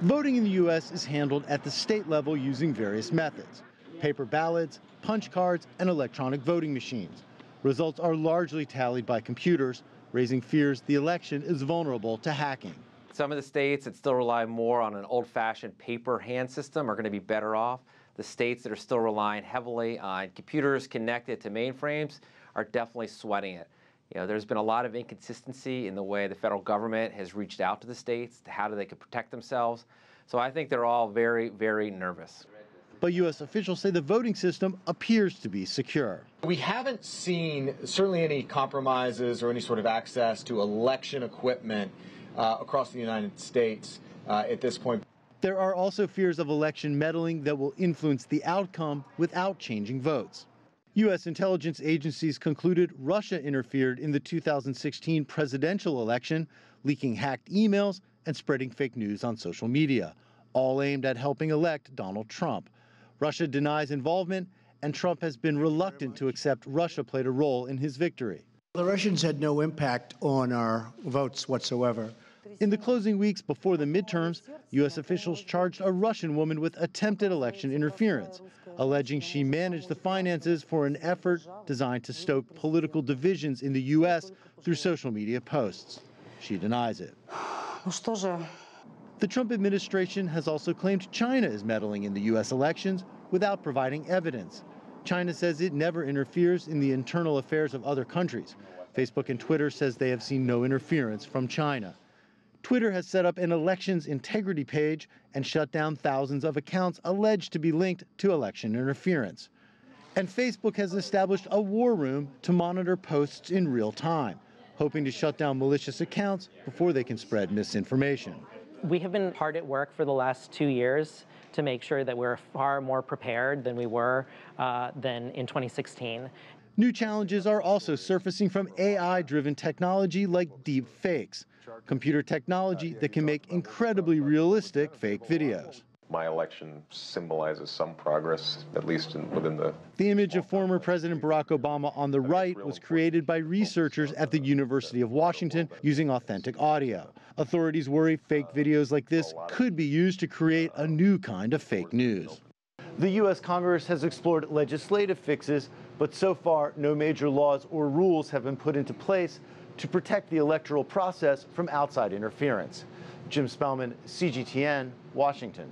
Voting in the U.S. is handled at the state level using various methods: paper ballots, punch cards, and electronic voting machines. Results are largely tallied by computers, raising fears the election is vulnerable to hacking. Some of the states that still rely more on an old-fashioned paper hand system are going to be better off. The states that are still relying heavily on computers connected to mainframes are definitely sweating it. There's been a lot of inconsistency in the way the federal government has reached out to the states to how they could protect themselves. So I think they're all very, very nervous. But U.S. officials say the voting system appears to be secure. We haven't seen certainly any compromises or any sort of access to election equipment across the United States at this point. There are also fears of election meddling that will influence the outcome without changing votes. U.S. intelligence agencies concluded Russia interfered in the 2016 presidential election, leaking hacked emails and spreading fake news on social media, all aimed at helping elect Donald Trump. Russia denies involvement, and Trump has been reluctant to accept Russia played a role in his victory. The Russians had no impact on our votes whatsoever. In the closing weeks before the midterms, U.S. officials charged a Russian woman with attempted election interference, alleging she managed the finances for an effort designed to stoke political divisions in the U.S. through social media posts. She denies it. The Trump administration has also claimed China is meddling in the U.S. elections without providing evidence. China says it never interferes in the internal affairs of other countries. Facebook and Twitter says they have seen no interference from China. Twitter has set up an elections integrity page and shut down thousands of accounts alleged to be linked to election interference. And Facebook has established a war room to monitor posts in real time, hoping to shut down malicious accounts before they can spread misinformation. We have been hard at work for the last 2 years to make sure that we're far more prepared than we were than in 2016. New challenges are also surfacing from AI-driven technology like deep fakes, computer technology that can make incredibly realistic fake videos. My election symbolizes some progress, at least within the... The image of former President Barack Obama on the right was created by researchers at the University of Washington using authentic audio. Authorities worry fake videos like this could be used to create a new kind of fake news. The U.S. Congress has explored legislative fixes, but so far no major laws or rules have been put into place to protect the electoral process from outside interference. Jim Spellman, CGTN, Washington.